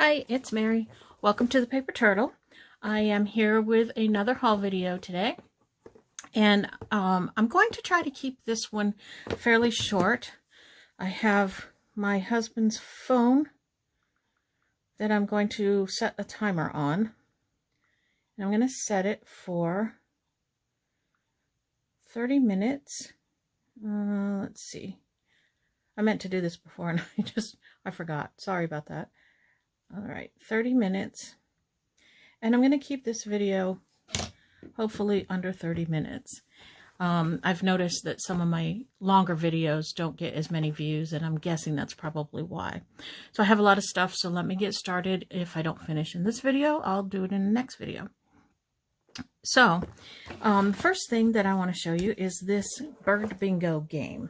Hi, it's Mary. Welcome to the Paper Turtle. I am here with another haul video today, and I'm going to try to keep this one fairly short. I have my husband's phone that I'm going to set a timer on, and I'm going to set it for 30 minutes. Let's see. I meant to do this before and I forgot. Sorry about that. All right, 30 minutes. And I'm going to keep this video hopefully under 30 minutes. I've noticed that some of my longer videos don't get as many views, and I'm guessing that's probably why. So I have a lot of stuff, so let me get started. If I don't finish in this video, I'll do it in the next video. So, first thing that I want to show you is this bird bingo game.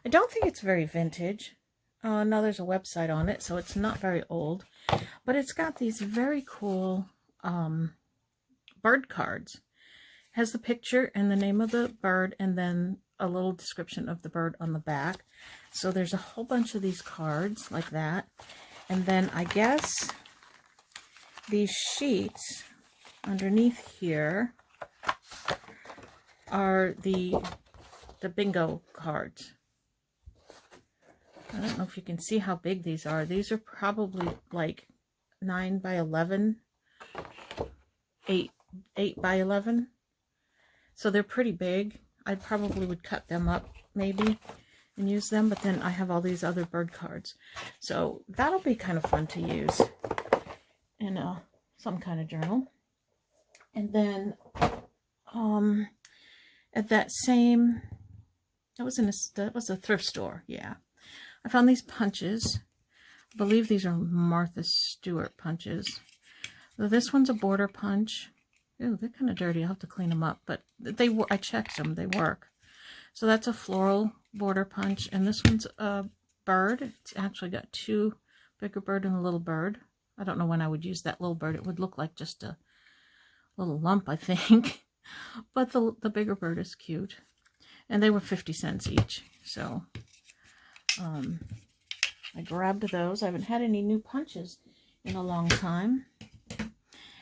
I don't think it's very vintage. No, there's a website on it, so it's not very old. But it's got these very cool bird cards. It has the picture and the name of the bird, and then a little description of the bird on the back. So there's a whole bunch of these cards like that. And then I guess these sheets underneath here are the bingo cards. I don't know if you can see how big these are. These are probably like 9 by 11, 8 by 11. So they're pretty big. I probably would cut them up maybe and use them, but then I have all these other bird cards. So that'll be kind of fun to use in some kind of journal. And then at that same, that was a thrift store, yeah. I found these punches. I believe these are Martha Stewart punches. So this one's a border punch. Ew, they're kind of dirty. I'll have to clean them up, but I checked them. They work. So that's a floral border punch, and this one's a bird. It's actually got two, bigger bird and a little bird. I don't know when I would use that little bird. It would look like just a little lump, I think. But the bigger bird is cute. And they were 50 cents each. So I grabbed those. I haven't had any new punches in a long time.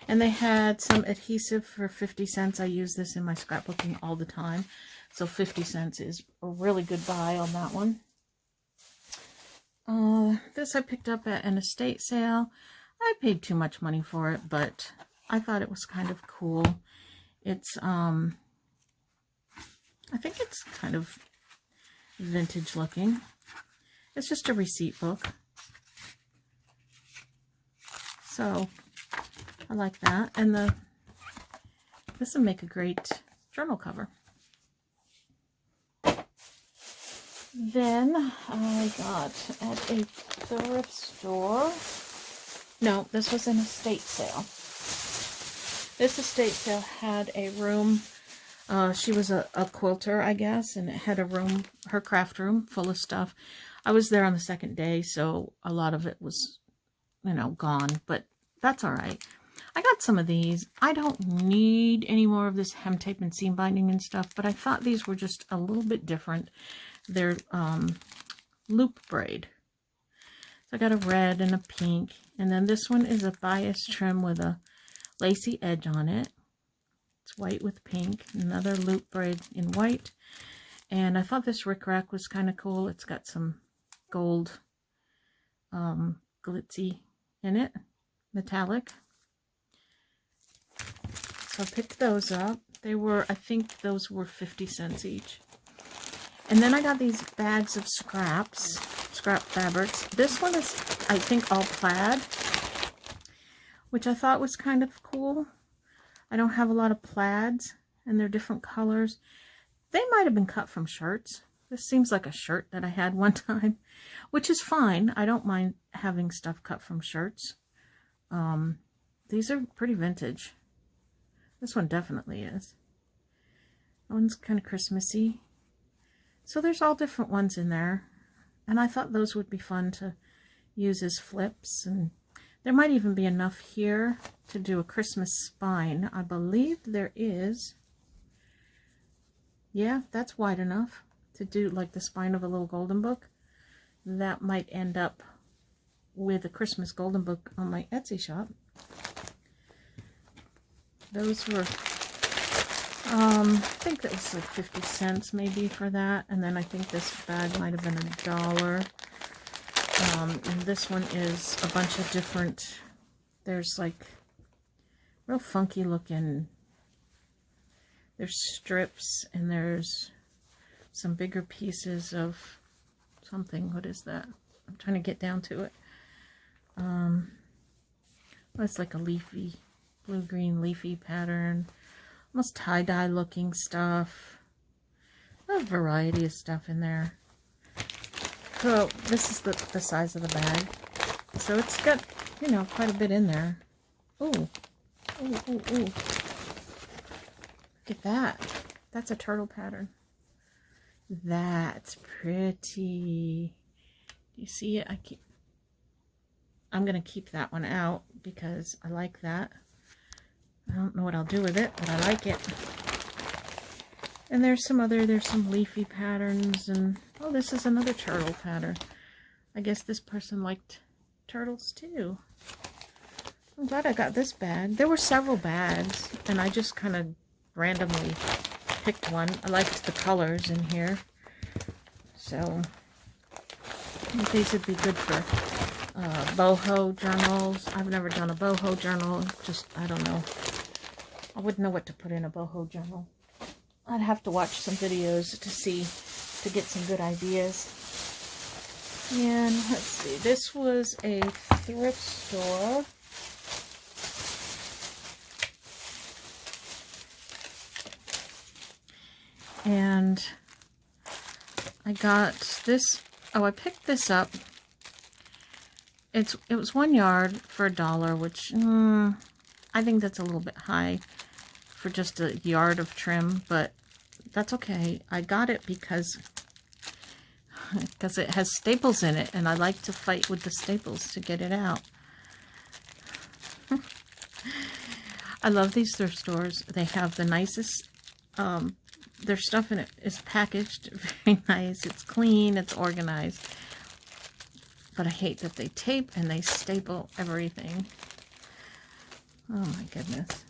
And they had some adhesive for 50 cents. I use this in my scrapbooking all the time. So 50 cents is a really good buy on that one. This I picked up at an estate sale. I paid too much money for it, but I thought it was kind of cool. It's, I think it's kind of vintage looking. It's just a receipt book. So I like that. And this will make a great journal cover. Then I got at a thrift store. No, this was an estate sale. This estate sale had a room. She was a quilter, I guess, and it had a room, her craft room, full of stuff. I was there on the second day, so a lot of it was, gone, but that's all right. I got some of these. I don't need any more of this hem tape and seam binding and stuff, but I thought these were just a little bit different. They're loop braid. So I got a red and a pink, and then this one is a bias trim with a lacy edge on it. It's white with pink, another loop braid in white. And I thought this rickrack was kind of cool. It's got some gold glitzy in it, metallic. So I picked those up. They were, I think those were 50 cents each. And then I got these bags of scrap fabrics. This one is, I think, all plaid, which I thought was kind of cool. I don't have a lot of plaids, and they're different colors. They might have been cut from shirts. This seems like a shirt that I had one time, which is fine. I don't mind having stuff cut from shirts. These are pretty vintage. This one definitely is. That one's kind of Christmassy. So there's all different ones in there. And I thought those would be fun to use as flips. And there might even be enough here to do a Christmas spine. I believe there is. Yeah, that's wide enough to do like the spine of a little golden book. That might end up with a Christmas Golden Book on my Etsy shop. Those were, I think that was like 50 cents maybe for that. And then I think this bag might have been $1. And this one is a bunch of different, there's like real funky looking, there's strips and there's some bigger pieces of something. What is that? I'm trying to get down to it. Well, it's like a leafy, blue-green leafy pattern. Almost tie-dye looking stuff. A variety of stuff in there. So this is the size of the bag. So it's got, you know, quite a bit in there. Ooh. Ooh, ooh, ooh. Look at that. That's a turtle pattern. That's pretty. Do you see it? I'm going to keep that one out because I like that. I don't know what I'll do with it, but I like it. And there's some leafy patterns, and oh, this is another turtle pattern. I guess this person liked turtles too. I'm glad I got this bag. There were several bags, and I just kind of randomly picked one. I liked the colors in here. So, I think these would be good for boho journals. I've never done a boho journal. Just, I don't know. I wouldn't know what to put in a boho journal. I'd have to watch some videos to get some good ideas. And let's see, this was a thrift store. And I got this, I picked this up. It was 1 yard for $1, which I think that's a little bit high for just a yard of trim, but that's okay. I got it because it has staples in it, and I like to fight with the staples to get it out. I love these thrift stores. They have the nicest, their stuff in it is packaged very nice. It's clean, it's organized. But I hate that they tape and they staple everything. Oh my goodness.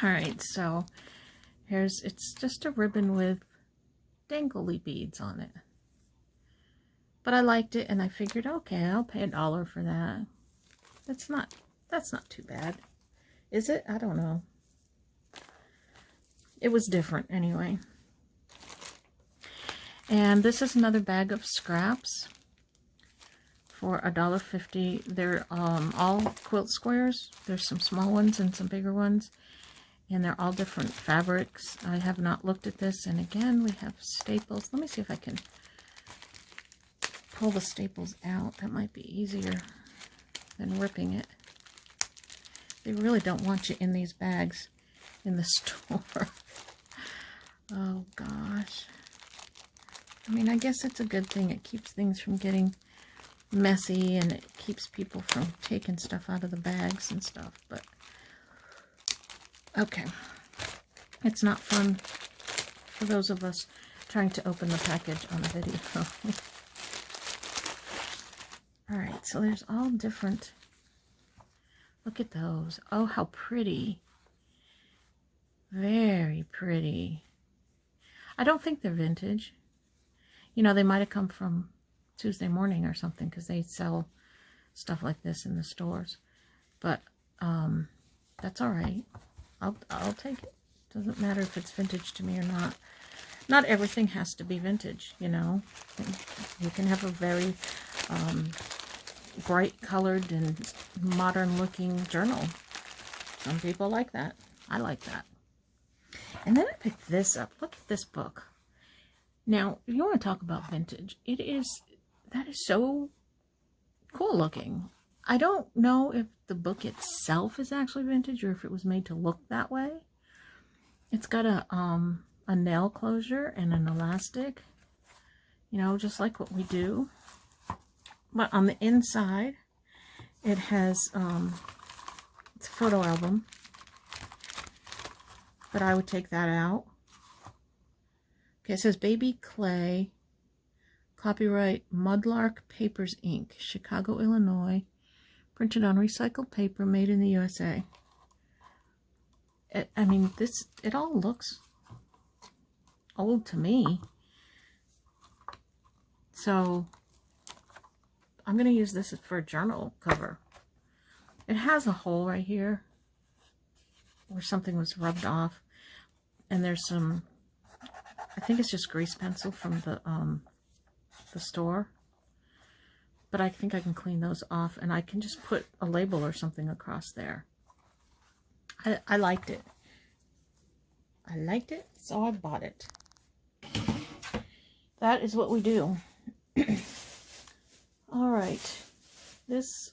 Alright, so it's just a ribbon with dangly beads on it. But I liked it, and I figured, okay, I'll pay $1 for that. That's not too bad. Is it? I don't know. It was different anyway. And this is another bag of scraps for $1.50. They're all quilt squares. There's some small ones and some bigger ones. And they're all different fabrics. I have not looked at this. And again, we have staples. Let me see if I can pull the staples out. That might be easier than ripping it. They really don't want you in these bags in the store. Oh gosh. I mean, I guess it's a good thing. It keeps things from getting messy, and it keeps people from taking stuff out of the bags and stuff, but okay. It's not fun for those of us trying to open the package on a video. Alright, so there's all different. Look at those. Oh, how pretty. Very pretty. I don't think they're vintage. You know, they might have come from Tuesday Morning or something, because they sell stuff like this in the stores. But that's all right. I'll take it. Doesn't matter if it's vintage to me or not. Not everything has to be vintage, you know. You can have a very bright colored and modern looking journal. Some people like that. I like that. And then I picked this up. Look at this book. Now, if you want to talk about vintage, that is so cool looking. I don't know if the book itself is actually vintage or if it was made to look that way. It's got a nail closure and an elastic, you know, just like what we do. But on the inside, it has, it's a photo album. But I would take that out. Okay, it says Baby Clay Copyright Mudlark Papers Inc., Chicago, Illinois. Printed on recycled paper, made in the USA. I mean, it all looks old to me. So I'm going to use this for a journal cover. It has a hole right here where something was rubbed off. And there's some, I think it's just grease pencil from the store. But I think I can clean those off, and I can just put a label or something across there. I liked it. I liked it, so I bought it. That is what we do. All right. This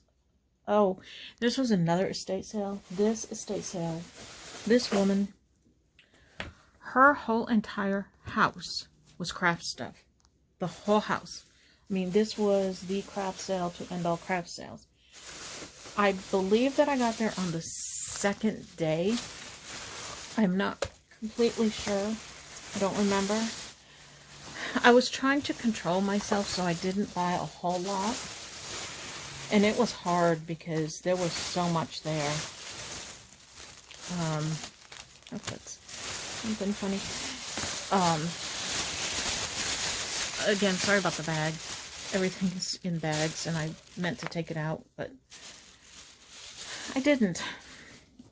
was another estate sale. This estate sale, this woman, her whole entire house was craft stuff. The whole house. I mean, this was the craft sale to end all craft sales. I believe that I got there on the second day. I'm not completely sure. I don't remember. I was trying to control myself so I didn't buy a whole lot. And it was hard because there was so much there. Oh, that's something funny. Again, sorry about the bag. Everything is in bags, and I meant to take it out, but I didn't.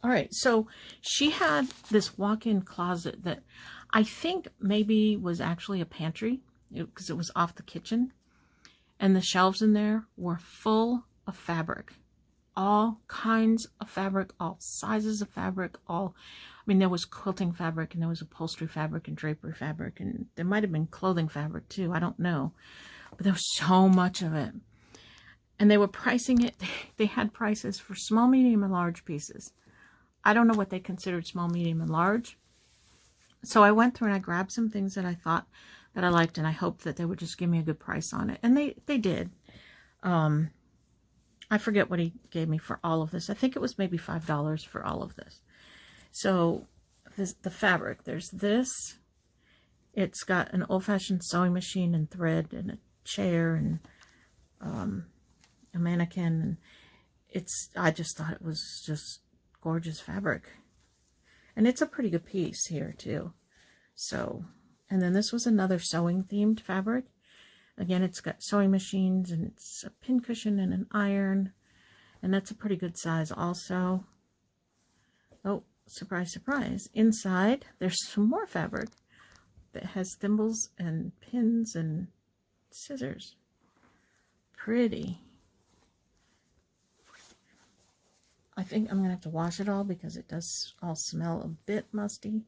All right, so she had this walk-in closet that I think maybe was actually a pantry because it was off the kitchen, and the shelves in there were full of fabric, all kinds of fabric, all sizes of fabric, I mean, there was quilting fabric, and there was upholstery fabric and drapery fabric, and there might have been clothing fabric too, I don't know. But there was so much of it. And they were pricing it. They had prices for small, medium, and large pieces. I don't know what they considered small, medium, and large. So I went through and I grabbed some things that I thought that I liked, and I hoped that they would just give me a good price on it. And they did. I forget what he gave me for all of this. I think it was maybe $5 for all of this. So the fabric, there's this. It's got an old-fashioned sewing machine and thread and a chair and a mannequin, and I just thought it was just gorgeous fabric, and it's a pretty good piece here too. So, and then this was another sewing themed fabric. Again, it's got sewing machines, and it's a pin cushion and an iron, and that's a pretty good size also. Oh, surprise, surprise, inside there's some more fabric that has thimbles and pins and scissors. Pretty. I think I'm going to have to wash it all because it does all smell a bit musty.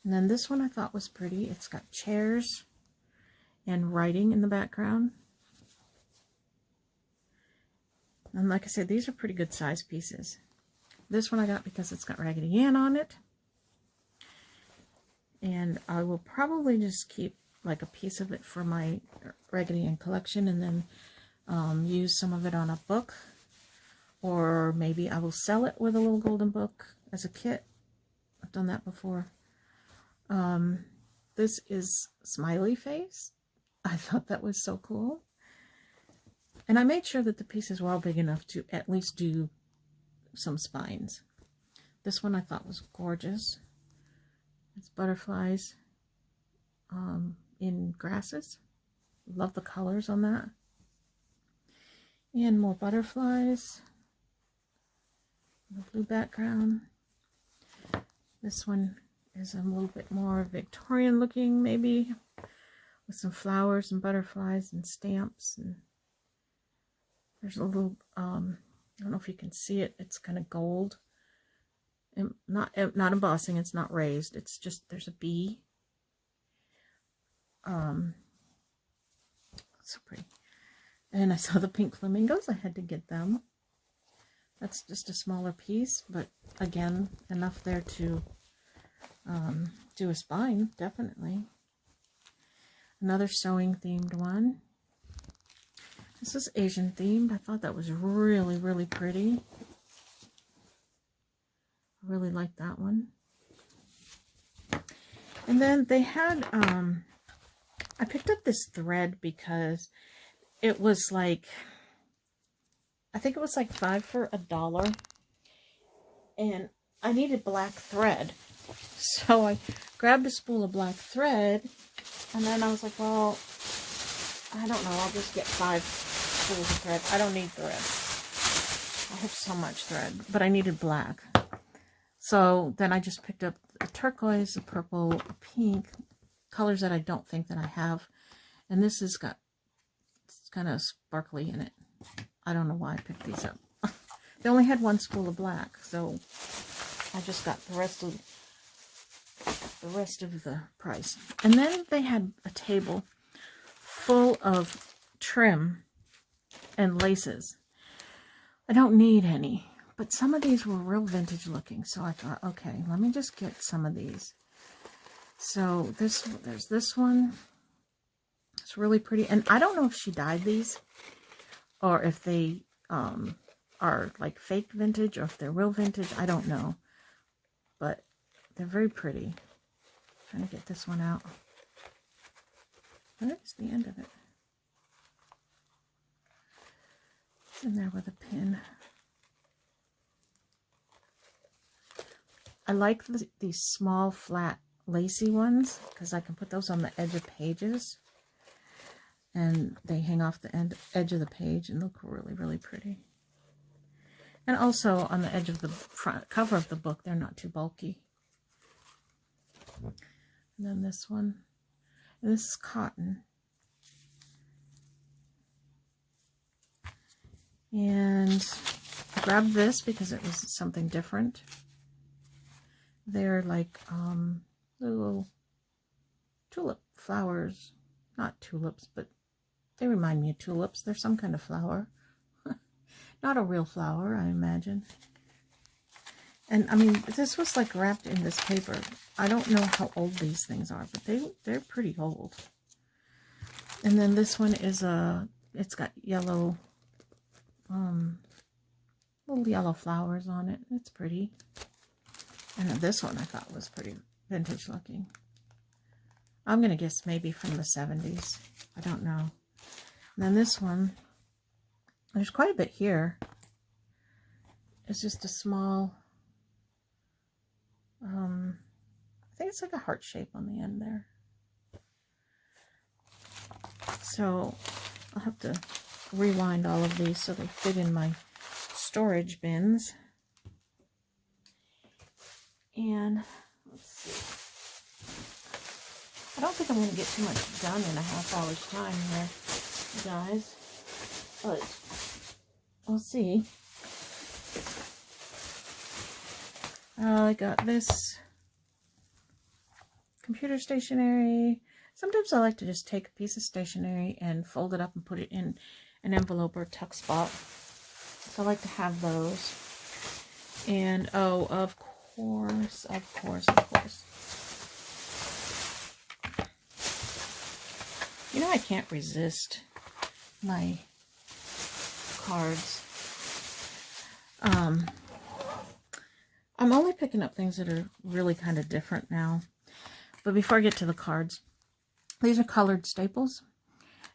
And then this one I thought was pretty. It's got chairs and writing in the background. And like I said, these are pretty good size pieces. This one I got because it's got Raggedy Ann on it. And I will probably just keep like a piece of it for my Raggedy Ann collection, and then use some of it on a book, or maybe I will sell it with a little golden book as a kit. I've done that before. This is Smiley Face. I thought that was so cool, and I made sure that the pieces were all big enough to at least do some spines. This one I thought was gorgeous. It's butterflies in grasses. Love the colors on that. And more butterflies. The blue background. This one is a little bit more Victorian looking, maybe, with some flowers and butterflies and stamps. And there's a little, I don't know if you can see it, it's kind of gold. And not embossing, it's not raised, it's just, there's a bee. So pretty. And I saw the pink flamingos. I had to get them. That's just a smaller piece, but again, enough there to do a spine, definitely. Another sewing themed one. This is Asian themed. I thought that was really, really pretty. I really like that one. And then they had I picked up this thread because it was like, I think it was like 5 for $1. And I needed black thread. So I grabbed a spool of black thread. And then I was like, well, I don't know. I'll just get 5 spools of thread. I don't need thread. I have so much thread. But I needed black. So then I just picked up a turquoise, a purple, a pink. Colors that I don't think that I have. And this has got, it's kind of sparkly in it. I don't know why I picked these up. They only had 1 spool of black, so I just got the rest of the price. And then they had a table full of trim and laces. I don't need any, but some of these were real vintage looking, so I thought, okay, let me just get some of these. So there's this one. It's really pretty, and I don't know if she dyed these or if they are like fake vintage or if they're real vintage. I don't know, but they're very pretty. Trying to get this one out. Where's the end of it? It's in there with a pin. I like these small flat lacy ones because I can put those on the edge of pages. And they hang off the edge of the page and look really, really pretty. And also on the edge of the front cover of the book, they're not too bulky. And then this one. And this is cotton. And I grabbed this because it was something different. They're like little tulip flowers. Not tulips, but they remind me of tulips. They're some kind of flower. Not a real flower, I imagine. And I mean, this was like wrapped in this paper. I don't know how old these things are, but they're pretty old. And then this one is it's got yellow, little yellow flowers on it. It's pretty. And then this one I thought was pretty vintage looking. I'm going to guess maybe from the 70s. I don't know. And then this one, there's quite a bit here. It's just a small, I think it's like a heart shape on the end there. So I'll have to rewind all of these so they fit in my storage bins. And let's see. I don't think I'm going to get too much done in a half-hour's time here, guys. But we'll see. I got this computer stationery. Sometimes I like to just take a piece of stationery and fold it up and put it in an envelope or tuck spot. So I like to have those. And oh, of course. You know, I can't resist my cards. I'm only picking up things that are really kind of different now. But before I get to the cards, these are colored staples.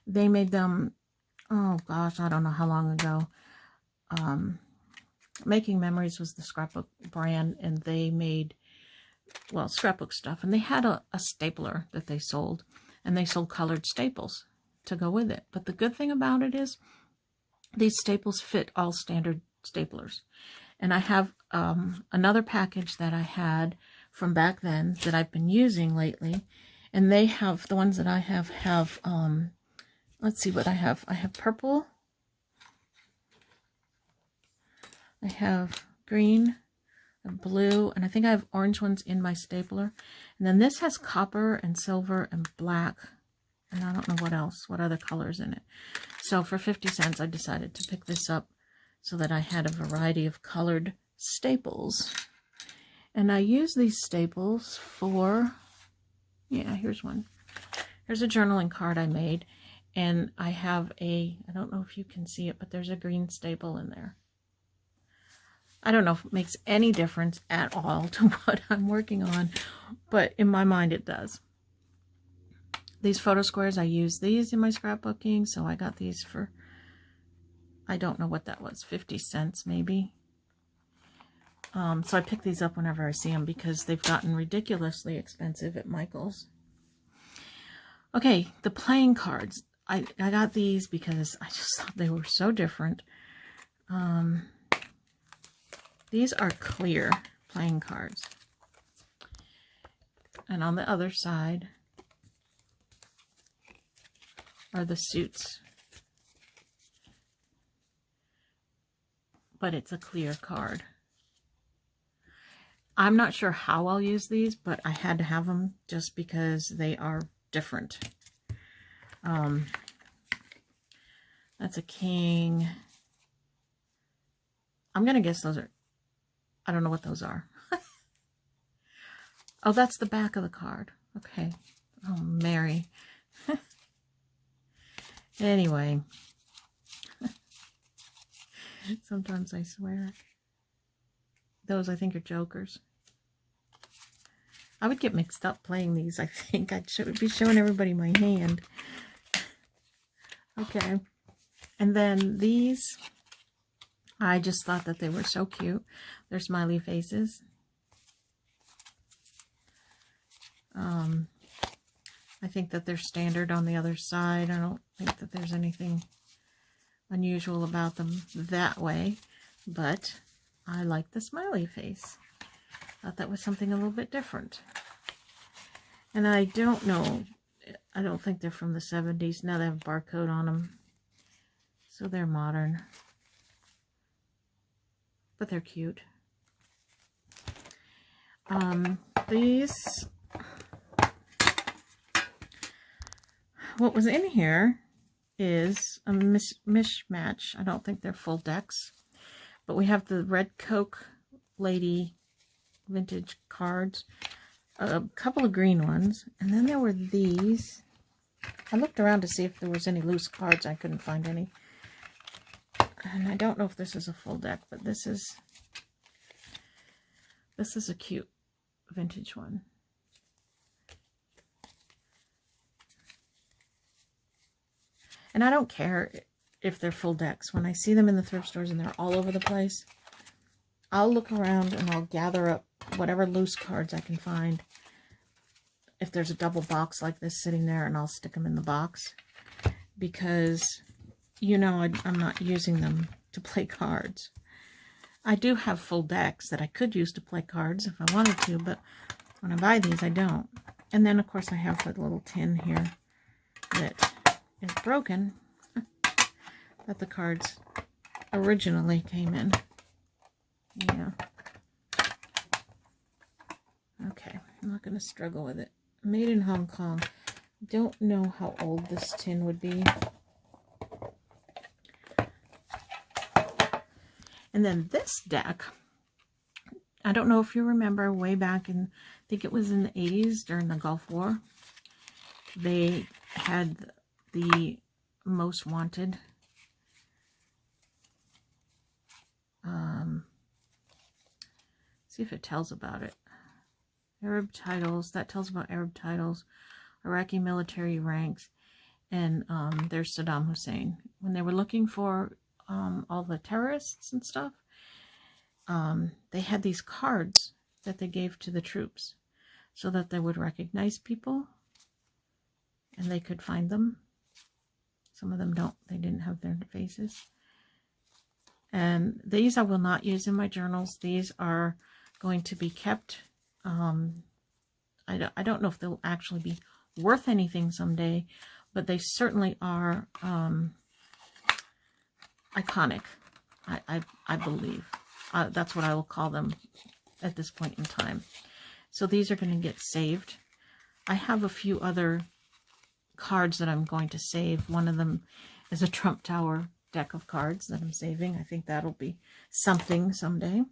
They made them, oh gosh, I don't know how long ago. Making Memories was the scrapbook brand, and they made, well, scrapbook stuff. And they had a stapler that they sold, and they sold colored staples to go with it. But the good thing about it is these staples fit all standard staplers. And I have another package that I had from back then that I've been using lately. And they have, the ones that I have, let's see what I have. I have purple. I have green, blue, and I think I have orange ones in my stapler. And then this has copper and silver and black. And I don't know what else, what other colors in it. So for 50 cents, I decided to pick this up so that I had a variety of colored staples. And I use these staples for, yeah, here's one. Here's a journaling card I made. And I have I don't know if you can see it, but there's a green staple in there. I don't know if it makes any difference at all to what I'm working on, but in my mind it does. These photo squares, I use these in my scrapbooking, so I got these for, I don't know what that was, 50 cents maybe. So I pick these up whenever I see them because they've gotten ridiculously expensive at Michael's. Okay, the playing cards. I got these because I just thought they were so different. These are clear playing cards. And on the other side are the suits. But it's a clear card. I'm not sure how I'll use these, but I had to have them just because they are different. That's a king. I'm going to guess those are, I don't know what those are. Oh, that's the back of the card. Okay. Oh, Mary. Anyway. Sometimes I swear. Those, I think, are jokers. I would get mixed up playing these, I think. I should be showing everybody my hand. Okay. And then these, I just thought that they were so cute. They're smiley faces. I think that they're standard on the other side. I don't think that there's anything unusual about them that way, but I like the smiley face. Thought that was something a little bit different. And I don't know, I don't think they're from the 70s. Now they have a barcode on them, so they're modern, but they're cute. These, what was in here is a mishmatch. I don't think they're full decks, but we have the Red Coke Lady vintage cards, a couple of green ones, and then there were these. I looked around to see if there was any loose cards. I couldn't find any. And I don't know if this is a full deck, but this is a cute vintage one. And I don't care if they're full decks. When I see them in the thrift stores and they're all over the place, I'll look around and I'll gather up whatever loose cards I can find. If there's a double box like this sitting there, and I'll stick them in the box. Because, you know, I'm not using them to play cards. I do have full decks that I could use to play cards if I wanted to, but when I buy these, I don't. And then, of course, I have that little tin here that is broken, that the cards originally came in. Yeah. Okay, I'm not going to struggle with it. Made in Hong Kong. Don't know how old this tin would be. And then this deck, I don't know if you remember way back in, I think it was in the 80s during the Gulf War. They had the most wanted see if it tells about it. Arab titles, that tells about Arab titles, Iraqi military ranks, and there's Saddam Hussein. When they were looking for all the terrorists and stuff, they had these cards that they gave to the troops so that they would recognize people and they could find them. Some of them they didn't have their faces. And these I will not use in my journals. These are going to be kept. I don't know if they'll actually be worth anything someday, but they certainly are iconic. I believe that's what I will call them at this point in time. So these are going to get saved. I have a few other cards that I'm going to save. One of them is a Trump Tower deck of cards that I'm saving. I think that'll be something someday.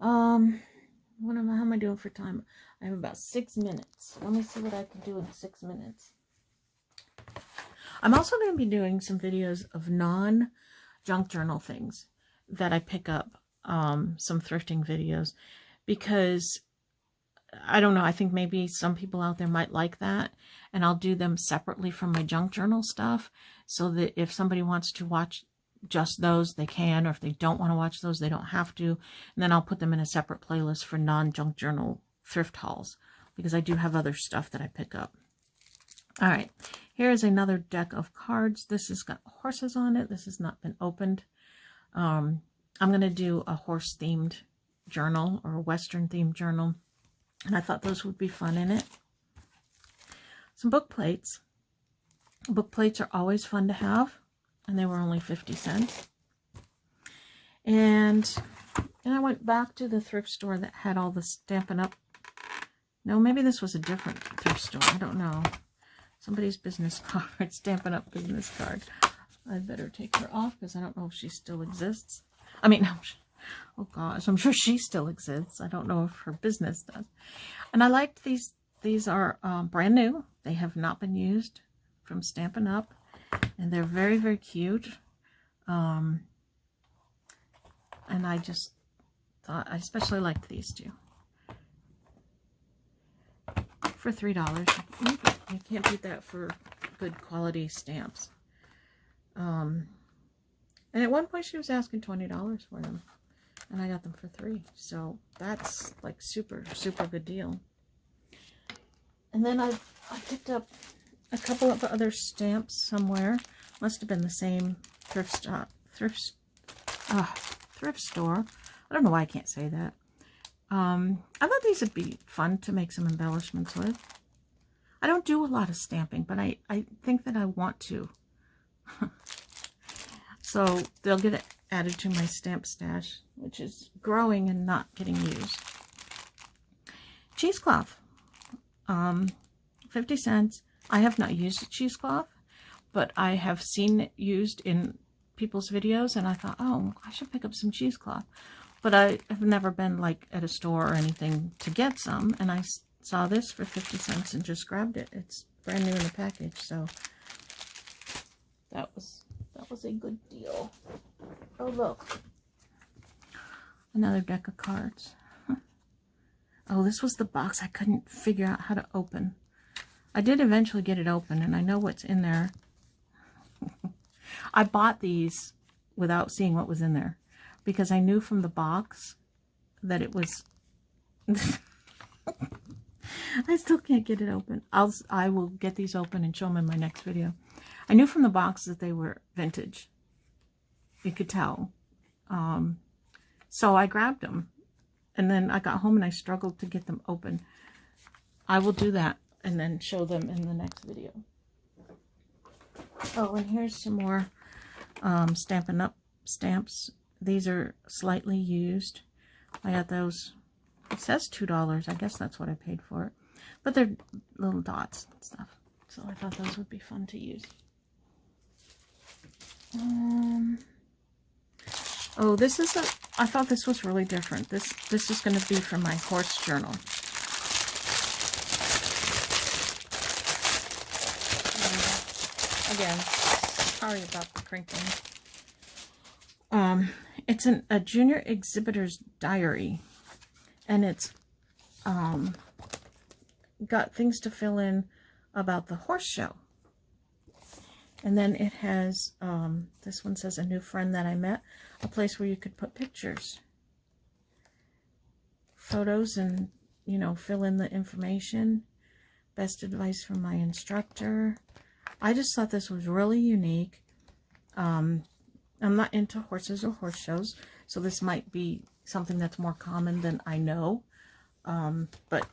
How am I doing for time? I have about 6 minutes. Let me see what I can do in 6 minutes. I'm also going to be doing some videos of non-junk journal things that I pick up, some thrifting videos, because I don't know. I think maybe some people out there might like that. And I'll do them separately from my junk journal stuff, so that if somebody wants to watch just those, they can. Or if they don't want to watch those, they don't have to. And then I'll put them in a separate playlist for non-junk journal thrift hauls, because I do have other stuff that I pick up. All right, here is another deck of cards. This has got horses on it. This has not been opened. I'm going to do a horse-themed journal, or a Western-themed journal, and I thought those would be fun in it. Some book plates. Book plates are always fun to have, and they were only 50 cents. And I went back to the thrift store that had all the Stampin' Up. No, maybe this was a different thrift store. I don't know. Somebody's business card, Stampin' Up business card. I'd better take her off, because I don't know if she still exists. I mean, oh gosh, I'm sure she still exists. I don't know if her business does. And I liked these. These are brand new. They have not been used, from Stampin' Up. And they're very, very cute. And I just thought, I especially liked these two. For $3. You can't beat that for good quality stamps. And at one point she was asking $20 for them, and I got them for $3. So that's like super, super good deal. And then I picked up a couple of other stamps somewhere. Must have been the same thrift store. I don't know why I can't say that. I thought these would be fun to make some embellishments with. I don't do a lot of stamping, but I think that I want to. So they'll get added to my stamp stash, which is growing and not getting used. Cheesecloth. 50 cents. I have not used a cheesecloth, but I have seen it used in people's videos, and I thought, oh, I should pick up some cheesecloth. But I have never been like at a store or anything to get some, and I saw this for 50 cents and just grabbed it. It's brand new in the package, so that was a good deal. Oh, look. Another deck of cards. Oh, this was the box I couldn't figure out how to open. I did eventually get it open, and I know what's in there. I bought these without seeing what was in there, because I knew from the box that it was... I still can't get it open. I will get these open and show them in my next video. I knew from the box that they were vintage. You could tell. So I grabbed them. And then I got home and I struggled to get them open. I will do that and then show them in the next video. Oh, and here's some more Stampin' Up stamps. These are slightly used. I got those. It says $2. I guess that's what I paid for it. But they're little dots and stuff. So I thought those would be fun to use. Oh, this is I thought this was really different. This is going to be for my horse journal. Again, sorry about the crinkling. It's a junior exhibitor's diary, and it's got things to fill in about the horse show. And then it has, this one says, a new friend that I met, a place where you could put pictures, photos, and, you know, fill in the information. Best advice from my instructor. I just thought this was really unique. I'm not into horses or horse shows, so this might be something that's more common than I know. But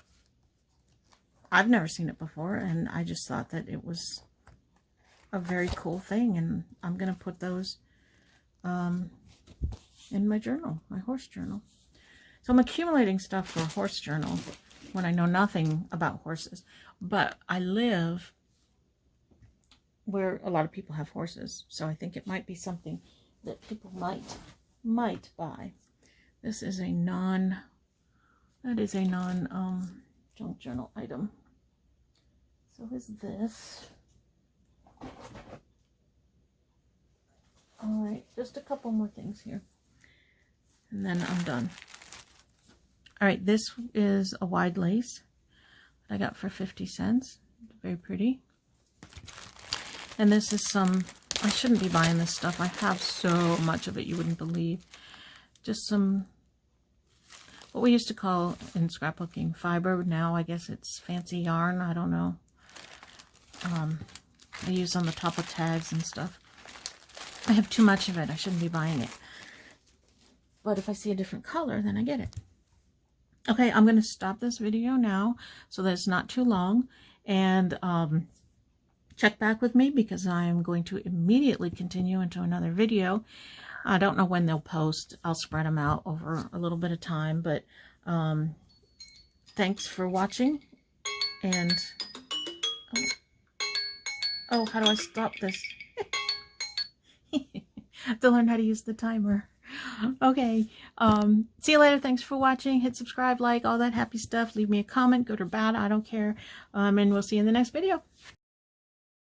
I've never seen it before, and I just thought that it was a very cool thing, and I'm going to put those in my journal, my horse journal. So I'm accumulating stuff for a horse journal when I know nothing about horses, but I live where a lot of people have horses, so I think it might be something that people might buy. This is a non junk journal item. So is this. Alright, just a couple more things here. And then I'm done. All right, this is a wide lace that I got for 50 cents. Very pretty. And this is some, I shouldn't be buying this stuff. I have so much of it you wouldn't believe. Just some, what we used to call in scrapbooking fiber. Now I guess it's fancy yarn. I don't know. I use on the top of tags and stuff. I have too much of it. I shouldn't be buying it. But if I see a different color, then I get it. Okay, I'm going to stop this video now so that it's not too long. And check back with me because I'm going to immediately continue into another video. I don't know when they'll post. I'll spread them out over a little bit of time. But thanks for watching. And oh, how do I stop this? I have to learn how to use the timer. Okay, see you later. Thanks for watching. Hit subscribe, like, all that happy stuff. Leave me a comment, good or bad, I don't care. And we'll see you in the next video.